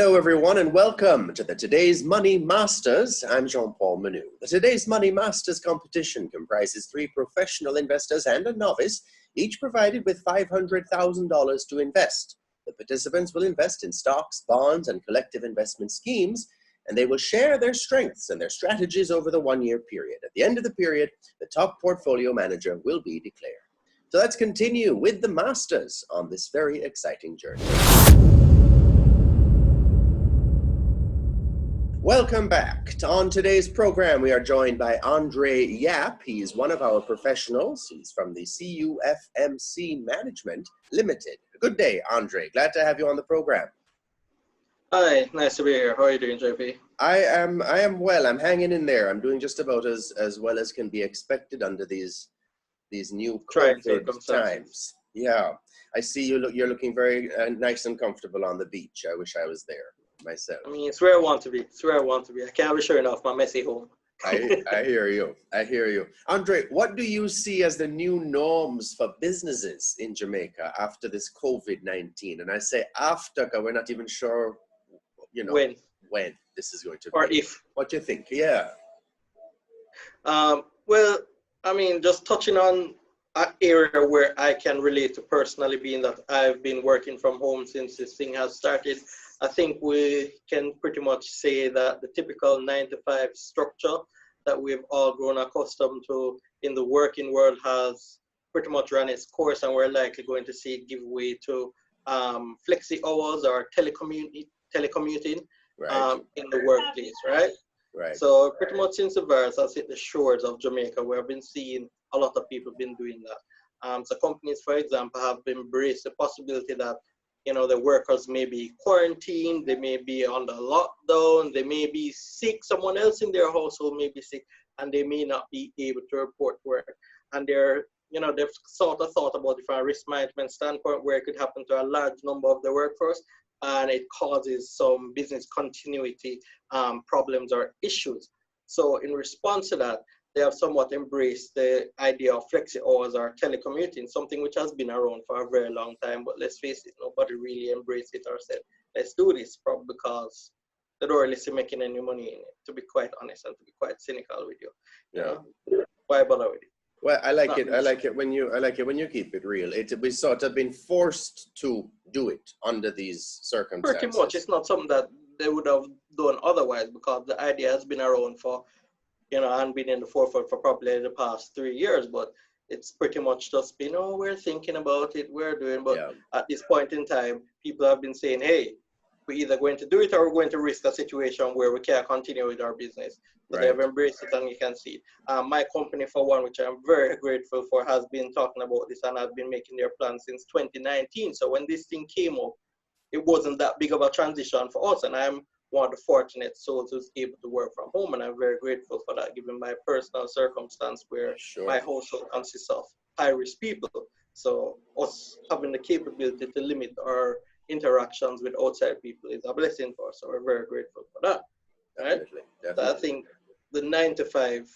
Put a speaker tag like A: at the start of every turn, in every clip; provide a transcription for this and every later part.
A: Hello, everyone, and welcome to the Today's Money Masters. I'm Jean-Paul Manu. The Today's Money Masters competition comprises 3 professional investors and a novice, each provided with $500,000 to invest. The participants will invest in stocks, bonds, and collective investment schemes, and they will share their strengths and their strategies over the one-year period. At the end of the period, the top portfolio manager will be declared. So let's continue with the masters on this very exciting journey. Welcome back. On today's program, we are joined by André Yap. He's one of our professionals. He's from the CUFMC Management Limited. Good day, André. Glad to have you on the program.
B: Hi, nice to be here. How are you doing, JP?
A: I am well. I'm hanging in there. I'm doing just about as well as can be expected under these new COVID times. Yeah, I see you're looking very nice and comfortable on the beach. I wish I was there myself.
B: I mean, it's where I want to be. It's where I want to be. I can't be showing off my messy home.
A: I hear you. I hear you. Andre, what do you see as the new norms for businesses in Jamaica after this COVID-19? And I say after, because we're not even sure, when this is going to be.
B: Or if.
A: What do you think? Yeah.
B: Well, I mean, just touching on an area where I can relate to personally, being that I've been working from home since this thing has started. I think we can pretty much say that the typical 9-to-5 structure that we've all grown accustomed to in the working world has pretty much run its course, and we're likely going to see it give way to flexi hours or telecommuting in the workplace, right?
A: Right.
B: So pretty much since the virus has hit the shores of Jamaica, we have been seeing a lot of people been doing that. So companies, for example, have embraced the possibility that the workers may be quarantined, they may be under lockdown, they may be sick, someone else in their household may be sick, and they may not be able to report work. And they've sort of thought about it from a risk management standpoint, where it could happen to a large number of the workforce, and it causes some business continuity problems or issues. So in response to that, they have somewhat embraced the idea of flexi hours or telecommuting, something which has been around for a very long time. But let's face it, nobody really embraced it or said, let's do this, probably because they don't really see making any money in it, to be quite honest and to be quite cynical with you.
A: Yeah.
B: Why bother with it?
A: Well, I like it. I like it when you keep it real. We sort of been forced to do it under these circumstances.
B: Pretty much, it's not something that they would have done otherwise, because the idea has been around for, and been in the forefront for probably the past 3 years. But it's pretty much just been, we're thinking about it, we're doing. But at this point in time, people have been saying, hey, we're either going to do it or we're going to risk a situation where we can't continue with our business. So they have embraced it, and you can see it. My company, for one, which I'm very grateful for, has been talking about this and has been making their plans since 2019. So when this thing came up, it wasn't that big of a transition for us, and I'm one of the fortunate souls who's able to work from home, and I'm very grateful for that, given my personal circumstance where my household consists of high-risk people. So us having the capability to limit our interactions with outside people is a blessing for us, so we're very grateful for that. Right?
A: Definitely.
B: So I think the 9-to-5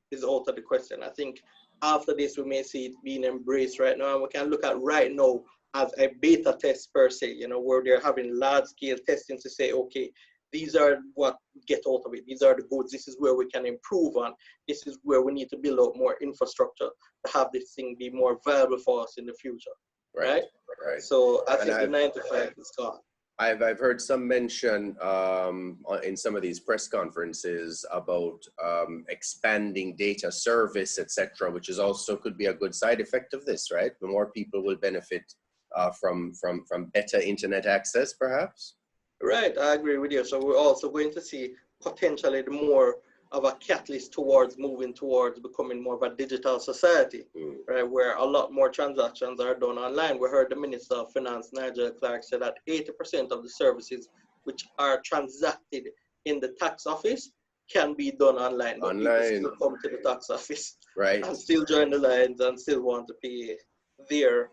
B: is out of the question. I think after this, we may see it being embraced right now, and we can look at right now as a beta test per se, where they're having large-scale testing to say, okay, these are what get out of it. These are the goods. This is where we can improve on. This is where we need to build out more infrastructure to have this thing be more valuable for us in the future. Right. So I think the 9-to-5 is gone.
A: I've heard some mention in some of these press conferences about expanding data service, etc., which is also could be a good side effect of this, right? The more people will benefit from better internet access, perhaps.
B: Right, I agree with you. So we're also going to see potentially more of a catalyst towards moving towards becoming more of a digital society, right, where a lot more transactions are done online. We heard the Minister of Finance, Nigel Clark, said that 80% of the services which are transacted in the tax office can be done online. But people still come to the tax office and still join the lines and still want to pay there.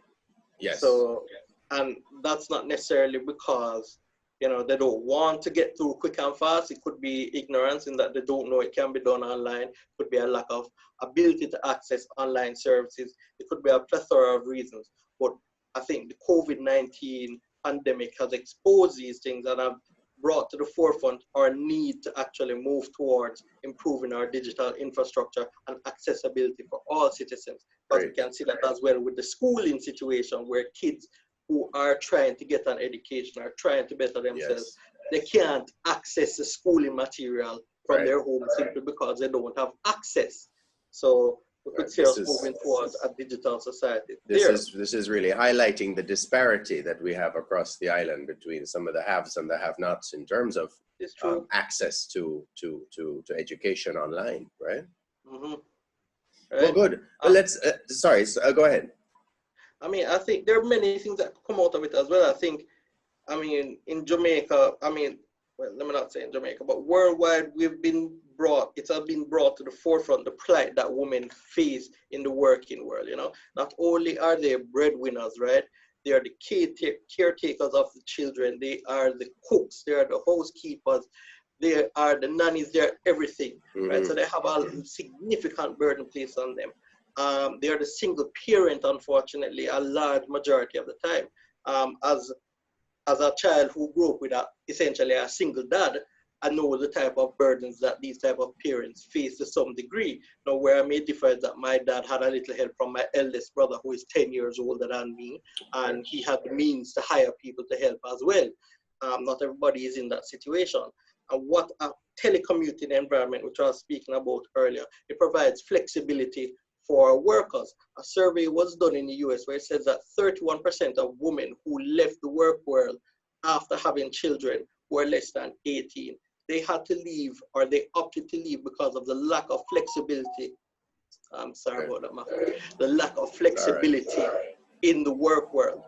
A: Yes.
B: So, and that's not necessarily because they don't want to get through quick and fast. It could be ignorance in that they don't know it can be done online. It could be a lack of ability to access online services. It could be a plethora of reasons. But I think the COVID-19 pandemic has exposed these things and have brought to the forefront our need to actually move towards improving our digital infrastructure and accessibility for all citizens. Because we can see that as well with the schooling situation where kids who are trying to get an education, are trying to better themselves, they can't access the schooling material from their home simply because they don't have access. So we could see us moving towards a digital society.
A: This is really highlighting the disparity that we have across the island between some of the haves and the have-nots in terms of access to education online, right?
B: Mm-hmm.
A: Well, good. Well, let's, go ahead.
B: I mean, I think there are many things that come out of it as well. I think, I mean, in Jamaica, I mean, well, let me not say in Jamaica, but worldwide, it has been brought to the forefront, the plight that women face in the working world, you know. Not only are they breadwinners, right? They are the caretakers of the children. They are the cooks. They are the housekeepers. They are the nannies. They are everything, right? So they have a significant burden placed on them. They are the single parent, unfortunately, a large majority of the time. As a child who grew up with essentially a single dad, I know the type of burdens that these type of parents face to some degree. Now, where I may differ is that my dad had a little help from my eldest brother, who is 10 years older than me, and he had the means to hire people to help as well. Not everybody is in that situation. And what a telecommuting environment, which I was speaking about earlier, it provides flexibility for workers. A survey was done in the US where it says that 31% of women who left the work world after having children were less than 18. They had to leave, or they opted to leave because of the lack of flexibility. I'm sorry about that, man. The lack of flexibility in the work world.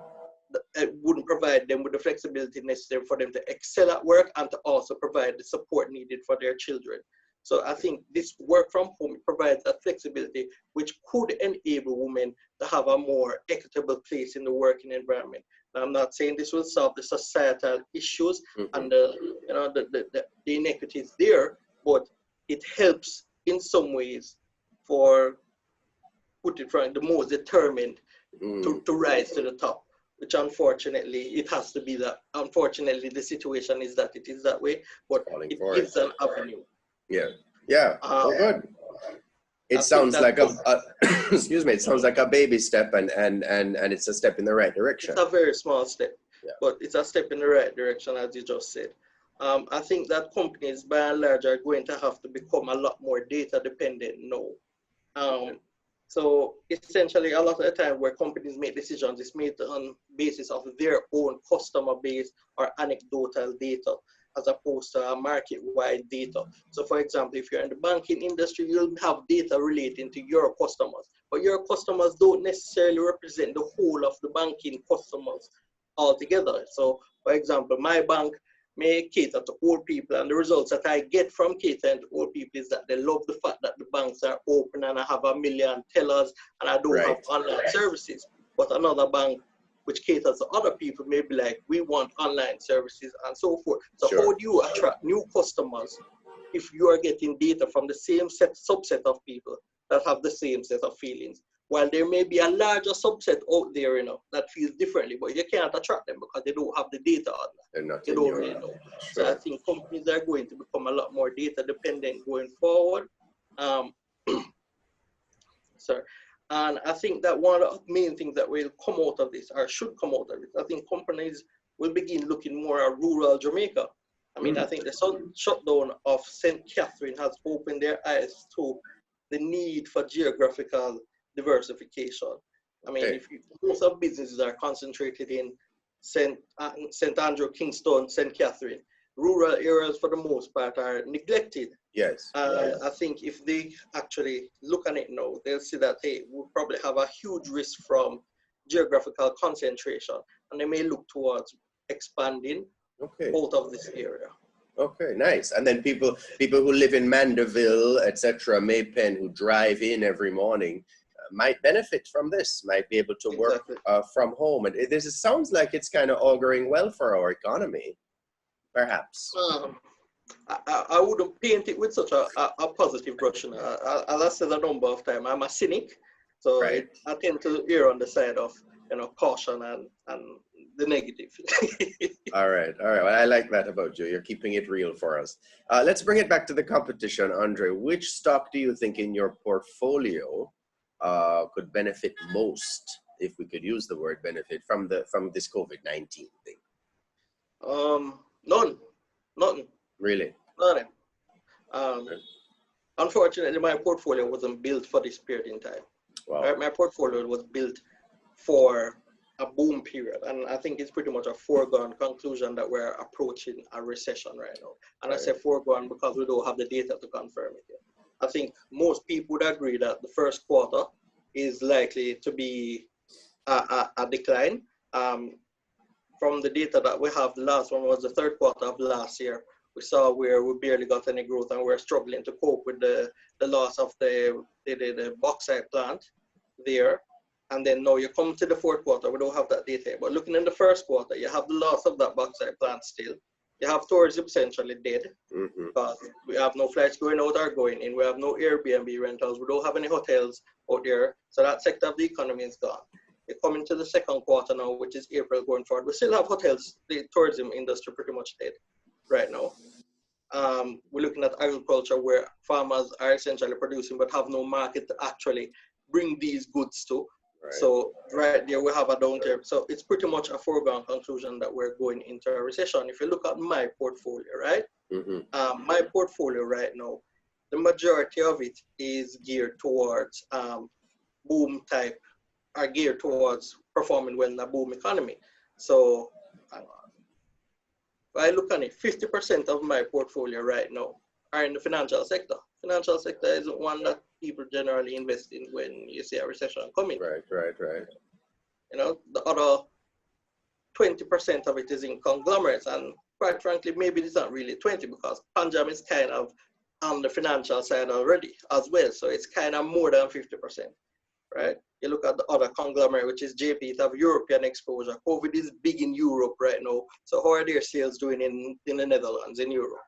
B: It wouldn't provide them with the flexibility necessary for them to excel at work and to also provide the support needed for their children. So I think this work from home provides a flexibility which could enable women to have a more equitable place in the working environment. Now, I'm not saying this will solve the societal issues and the inequities there, but it helps in some ways for, put it frankly, the most determined to rise to the top. Which unfortunately, it has to be that. Unfortunately, the situation is that it is that way, but it gives an avenue.
A: Yeah. Well, good. It sounds like excuse me. It sounds like a baby step, and it's a step in the right direction.
B: It's a very small step, but it's a step in the right direction, as you just said. I think that companies, by and large, are going to have to become a lot more data dependent now. So essentially, a lot of the time where companies make decisions, it's made on basis of their own customer base or anecdotal data, as opposed to a market-wide data. So for example, if you're in the banking industry, you'll have data relating to your customers, but your customers don't necessarily represent the whole of the banking customers altogether. So for example, my bank may cater to old people, and the results that I get from catering to old people is that they love the fact that the banks are open and I have 1 million tellers and I don't have online services. But another bank which caters to other people may be like, we want online services and so forth. So how do you attract new customers if you are getting data from the same subset of people that have the same set of feelings? While there may be a larger subset out there, that feels differently, but you can't attract them because they don't have the data on that.
A: They're not.
B: They don't really know. So I think companies are going to become a lot more data dependent going forward. And I think that one of the main things that will come out of this, or should come out of it, I think companies will begin looking more at rural Jamaica. I mean, I think the shutdown of St. Catherine has opened their eyes to the need for geographical diversification. I mean, most of businesses are concentrated in St. Andrew, Kingston, St. Catherine. Rural areas, for the most part, are neglected. I think if they actually look at it now, they'll see that, hey, we'll probably have a huge risk from geographical concentration, and they may look towards expanding out of this area.
A: Okay, nice. And then people who live in Mandeville, etc., Maypen, who drive in every morning, might benefit from this, might be able to work from home. And this sounds like it's kind of auguring well for our economy, perhaps.
B: I wouldn't paint it with such a positive brush. As I said a number of times, I'm a cynic, so I tend to err on the side of caution and the negative.
A: All right. Well, I like that about you. You're keeping it real for us. Let's bring it back to the competition, Andre. Which stock do you think in your portfolio could benefit most, if we could use the word benefit, from this COVID-19 thing?
B: None. Nothing.
A: Really?
B: None. Unfortunately, my portfolio wasn't built for this period in time.
A: Wow.
B: Right? My portfolio was built for a boom period, and I think it's pretty much a foregone conclusion that we're approaching a recession right now. And I say foregone because we don't have the data to confirm it yet. I think most people would agree that the first quarter is likely to be a decline. From the data that we have, the last one was the third quarter of last year. We saw where we barely got any growth, and we're struggling to cope with the loss of the bauxite plant there. And then now you come to the fourth quarter, we don't have that data. But looking in the first quarter, you have the loss of that bauxite plant still. You have tourism essentially dead because we have no flights going out or going in. We have no Airbnb rentals. We don't have any hotels out there. So that sector of the economy is gone. You come into the second quarter now, which is April going forward. We still have hotels, the tourism industry pretty much dead right now. We're looking at agriculture where farmers are essentially producing but have no market to actually bring these goods to. Right. So right there we have a downturn. So it's pretty much a foregone conclusion that we're going into a recession. If you look at my portfolio, right? My portfolio right now, the majority of it is geared towards boom type, are geared towards performing well in a boom economy. So if I look at it, 50% of my portfolio right now are in the financial sector. Financial sector isn't one that people generally invest in when you see a recession coming.
A: Right.
B: You know, the other 20% of it is in conglomerates, and quite frankly, maybe it's not really 20 because Panjam is kind of on the financial side already as well. So it's kind of more than 50%, right? You look at the other conglomerate, which is JP, it have European exposure. COVID is big in Europe right now. So how are their sales doing in the Netherlands, in Europe?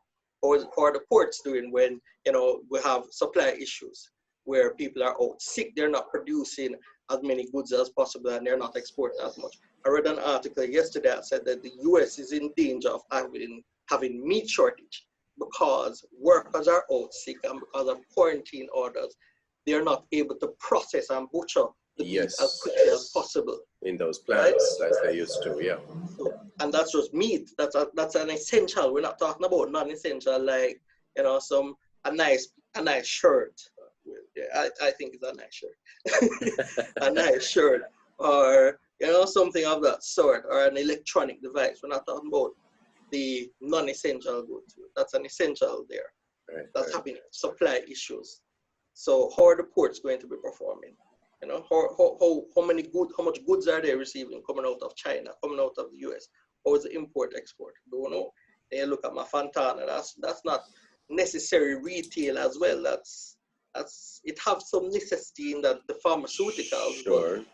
B: How are the ports doing when, you know, we have supply issues where people are out sick, they're not producing as many goods as possible and they're not exporting as much. I read an article yesterday that said that the US is in danger of having meat shortage because workers are out sick and because of quarantine orders, they're not able to process and butcher the meat as quickly as possible.
A: In those plants, right? As they used to, yeah.
B: So, and that's just meat. That's an essential. We're not talking about non-essential, like, you know, a nice shirt. I think it's a nice shirt. A nice shirt, or, you know, something of that sort, or an electronic device. We're not talking about the non-essential goods. That's an essential there.
A: Right,
B: that's having supply issues. So how are the ports going to be performing? You know, how much goods are they receiving coming out of China, coming out of the US? How is the import export? Don't know. Then you look at my Fantana. That's not necessary retail as well. It has some necessity in that the pharmaceuticals.
A: Sure.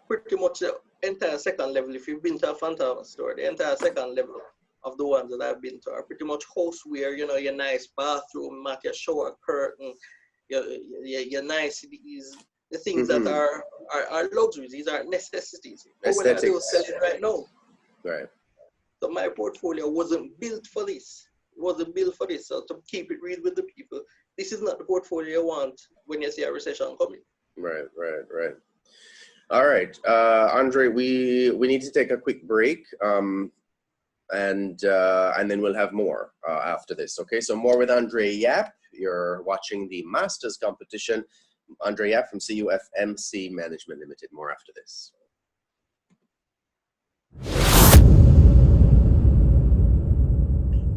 B: Pretty much the entire second level. If you've been to a Fantana store, the entire second level of the ones that I've been to are pretty much houseware. You know, your nice bathroom mat, your shower curtain, your niceties. The things that are luxuries, these are necessities.
A: Aesthetics.
B: What are they selling right now?
A: Right.
B: So my portfolio wasn't built for this. It wasn't built for this. So to keep it real with the people, this is not the portfolio you want when you see a recession coming.
A: Right. All right, Andre, we need to take a quick break, and then we'll have more after this. Okay, so more with Andre Yap. You're watching the Masters competition. André Yap from CUFMC Management Limited. More after this.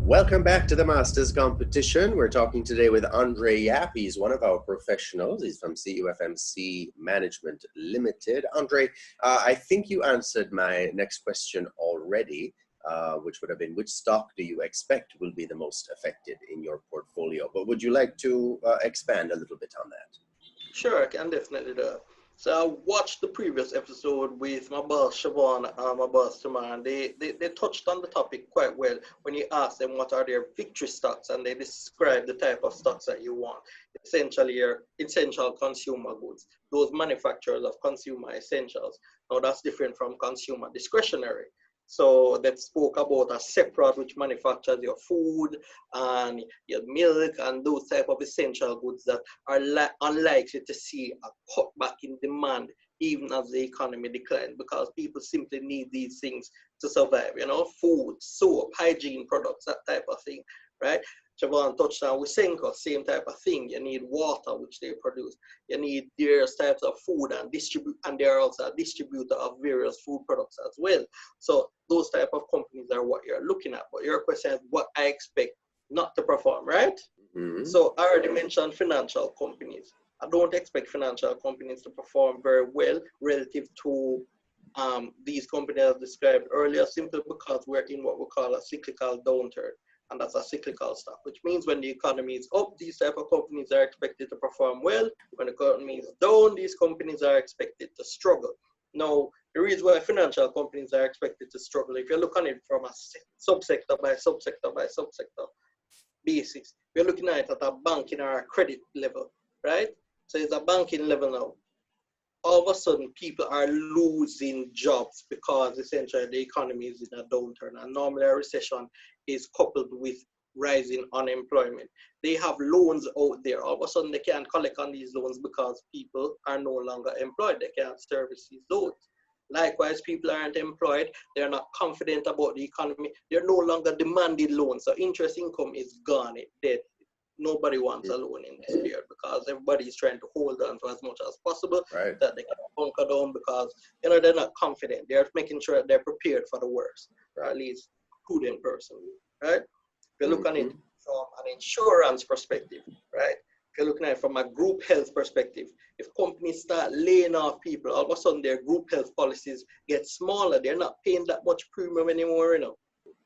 A: Welcome back to the Masters competition. We're talking today with André Yap. He's one of our professionals. He's from CUFMC Management Limited. André, I think you answered my next question already, which would have been, which stock do you expect will be the most affected in your portfolio? But would you like to expand a little bit on that?
B: Sure, I can definitely do that. So I watched the previous episode with my boss Siobhan and my boss Tamar, and they touched on the topic quite well when you ask them what are their victory stocks, and they describe the type of stocks that you want. Essentially your essential consumer goods, those manufacturers of consumer essentials. Now that's different from consumer discretionary. So they spoke about a separate which manufactures your food and your milk and those type of essential goods that are unlikely to see a cutback in demand even as the economy declines, because people simply need these things to survive, you know, food, soap, hygiene products, that type of thing, right? Siobhan touched on with Senko, same type of thing. You need water, which they produce. You need various types of food and they are also a distributor of various food products as well. So those type of companies are what you're looking at. But your question is what I expect not to perform, right? Mm-hmm. So I already mentioned financial companies. I don't expect financial companies to perform very well relative to these companies I described earlier, simply because we're in what we call a cyclical downturn. And that's a cyclical stuff, which means when the economy is up, these type of companies are expected to perform well. When the economy is down, these companies are expected to struggle. Now, the reason why financial companies are expected to struggle, if you look at it from a subsector by subsector by subsector basis, we're looking at it at a banking or a credit level, right? So it's a banking level now. All of a sudden, people are losing jobs because essentially the economy is in a downturn. And normally a recession is coupled with rising unemployment. They have loans out there. All of a sudden, they can't collect on these loans because people are no longer employed. They can't service these loans. Likewise, people aren't employed. They're not confident about the economy. They're no longer demanding loans. So interest income is gone. It's dead. Nobody wants a loan in this period because everybody is trying to hold on to as much as possible that they can bunker down because, you know, they're not confident. They're making sure that they're prepared for the worst, or at least prudent person, right? If you're looking at it from an insurance perspective, right? If you're looking at it from a group health perspective, if companies start laying off people, all of a sudden their group health policies get smaller. They're not paying that much premium anymore, you know,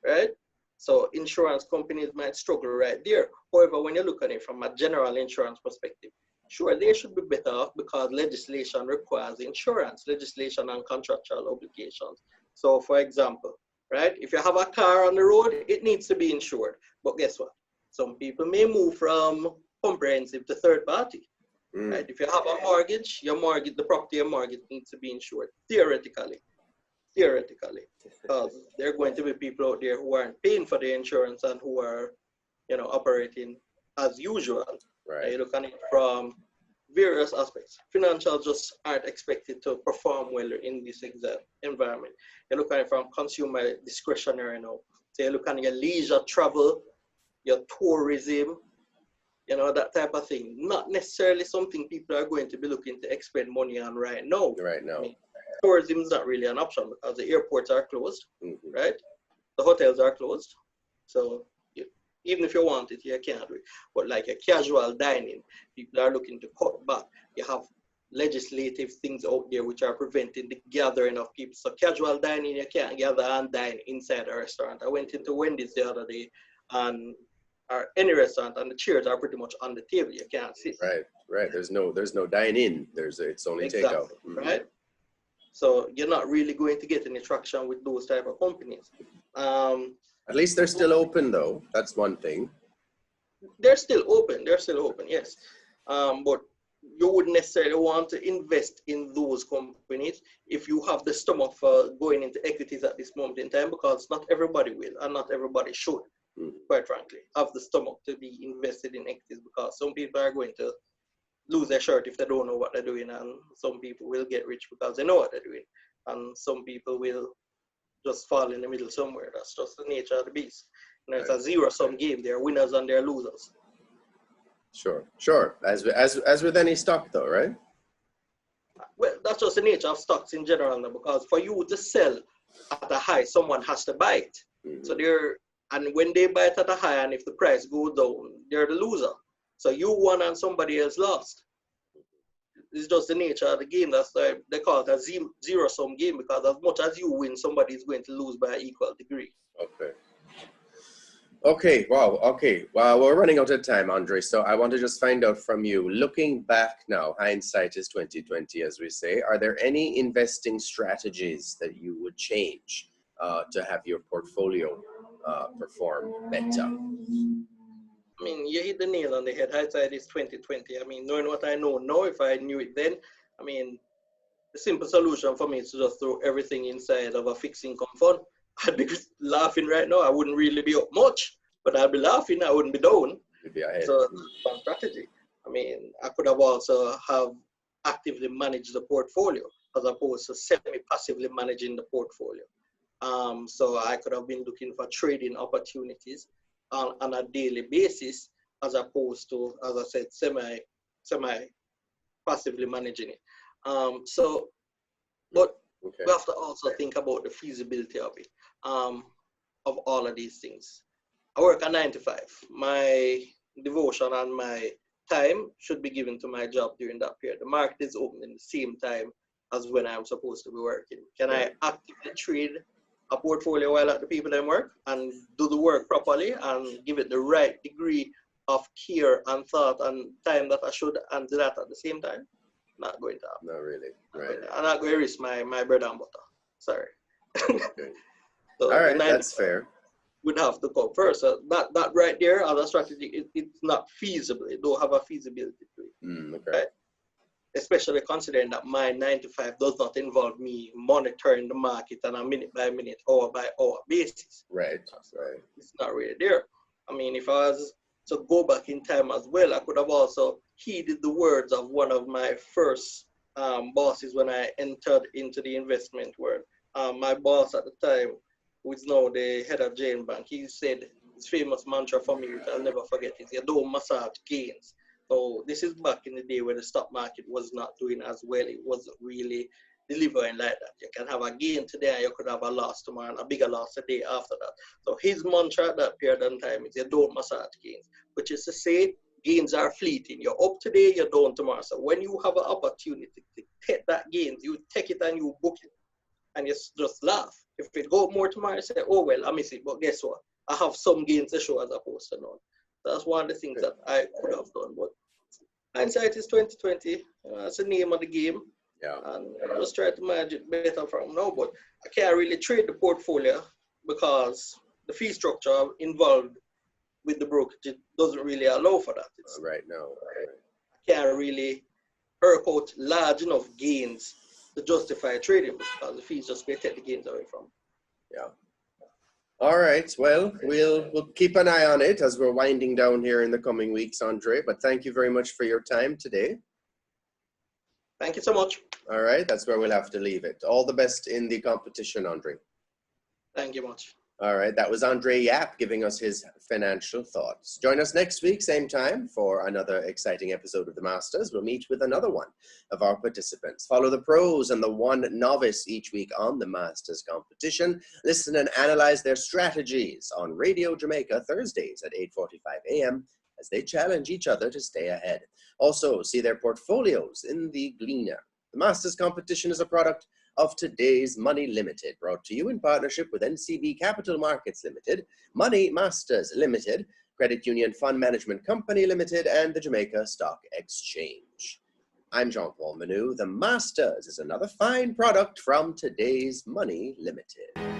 B: right? So insurance companies might struggle right there. However, when you look at it from a general insurance perspective, sure, they should be better off because legislation requires insurance, legislation and contractual obligations. So for example, right, if you have a car on the road, it needs to be insured. But guess what? Some people may move from comprehensive to third party. Right? If you have a mortgage, the property your mortgage needs to be insured, theoretically, because there are going to be people out there who aren't paying for the insurance and who are, you know, operating as usual. Right. You look at it from various aspects. Financials just aren't expected to perform well in this environment. You look at it from consumer discretionary now. So you look at your leisure travel, your tourism, you know, that type of thing. Not necessarily something people are going to be looking to expend money on right now.
A: Right now.
B: I mean, tourism is not really an option because the airports are closed, right? The hotels are closed. So even if you want it, you can't do it. But like a casual dining, people are looking to cut back. You have legislative things out there which are preventing the gathering of people. So casual dining, you can't gather and dine inside a restaurant. I went into Wendy's the other day and or any restaurant and the chairs are pretty much on the table. You can't sit.
A: Right. There's no dine in. It's only takeout.
B: Right. So you're not really going to get any traction with those type of companies.
A: At least they're still open though. That's one thing.
B: They're still open, yes. But you wouldn't necessarily want to invest in those companies if you have the stomach for going into equities at this moment in time, because not everybody will and not everybody should, quite frankly, have the stomach to be invested in equities, because some people are going to lose their shirt if they don't know what they're doing, and some people will get rich because they know what they're doing, and some people will just fall in the middle somewhere. That's just the nature of the beast. You know, it's a zero-sum game. There are winners and there are losers.
A: Sure. As with any stock though, right?
B: Well, that's just the nature of stocks in general now, because for you to sell at a high, someone has to buy it. So and when they buy it at a high and if the price goes down, they're the loser. So you won and somebody else lost. It's just the nature of the game. That's why they call it a zero-sum game, because as much as you win, somebody is going to lose by an equal degree.
A: Okay. Wow. Okay. Well, we're running out of time, Andre. So I want to just find out from you, looking back now, hindsight is 2020, as we say. Are there any investing strategies that you would change to have your portfolio perform better?
B: I mean, you hit the nail on the head. Hindsight is 2020. I mean, knowing what I know now, if I knew it then, I mean, the simple solution for me is to just throw everything inside of a fixed income fund. I'd be laughing right now. I wouldn't really be up much, but I'd be laughing. I wouldn't be down.
A: You'd be ahead.
B: So that's one strategy. I mean, I could have also have actively managed the portfolio as opposed to semi-passively managing the portfolio. So I could have been looking for trading opportunities on a daily basis as opposed to, as I said, semi-passively managing it. But we have to also think about the feasibility of it, of all of these things. I work a 9 to 5. My devotion and my time should be given to my job during that period. The market is open in the same time as when I'm supposed to be working. Can I actively trade a portfolio while at the people that work and do the work properly and give it the right degree of care and thought and time that I should, and do that at the same time? Not going to happen.
A: Not really. Right.
B: I'm not going to risk my bread and butter. Sorry.
A: Okay.
B: So
A: all right, that's fair.
B: Would have to come first. So that right there as a strategy, it's not feasible. It don't have a feasibility to it.
A: Okay.
B: Right? Especially considering that my 9 to 5 does not involve me monitoring the market on a minute by minute, hour by hour basis.
A: Right.
B: So
A: right.
B: it's not really there. I mean, if I was to go back in time as well, I could have also heeded the words of one of my first bosses when I entered into the investment world. My boss at the time, who is now the head of Jane Bank, he said his famous mantra for me, which I'll never forget, is you don't massage gains. So this is back in the day where the stock market was not doing as well. It wasn't really delivering like that. You can have a gain today and you could have a loss tomorrow and a bigger loss the day after that. So his mantra at that period of time is you don't massage gains, which is to say gains are fleeting. You're up today, you're down tomorrow. So when you have an opportunity to take that gains, you take it and you book it and you just laugh. If it go more tomorrow, you say, oh well, I miss it, but guess what? I have some gains to show as opposed to none. That's one of the things that I could have done, but hindsight is 2020. That's the name of the game.
A: Yeah.
B: And I just try to manage it better from now, but I can't really trade the portfolio because the fee structure involved with the brokerage doesn't really allow for that. It's,
A: right, no. Right.
B: I can't really work out large enough gains to justify trading because the fees just may take the gains away from.
A: Yeah. All right. Well, we'll keep an eye on it as we're winding down here in the coming weeks, Andre. But thank you very much for your time today.
B: Thank you so much.
A: All right. That's where we'll have to leave it. All the best in the competition, Andre.
B: Thank you much.
A: All right. That was Andre Yap giving us his financial thoughts. Join us next week, same time, for another exciting episode of The Masters. We'll meet with another one of our participants. Follow the pros and the one novice each week on the Masters competition. Listen and analyze their strategies on Radio Jamaica Thursdays at 8:45 a.m. as they challenge each other to stay ahead. Also, see their portfolios in the Gleaner. The Masters competition is a product of Today's Money Limited, brought to you in partnership with NCB Capital Markets Limited, Money Masters Limited, Credit Union Fund Management Company Limited, and the Jamaica Stock Exchange. I'm Jean-Paul Manu. The Masters is another fine product from Today's Money Limited.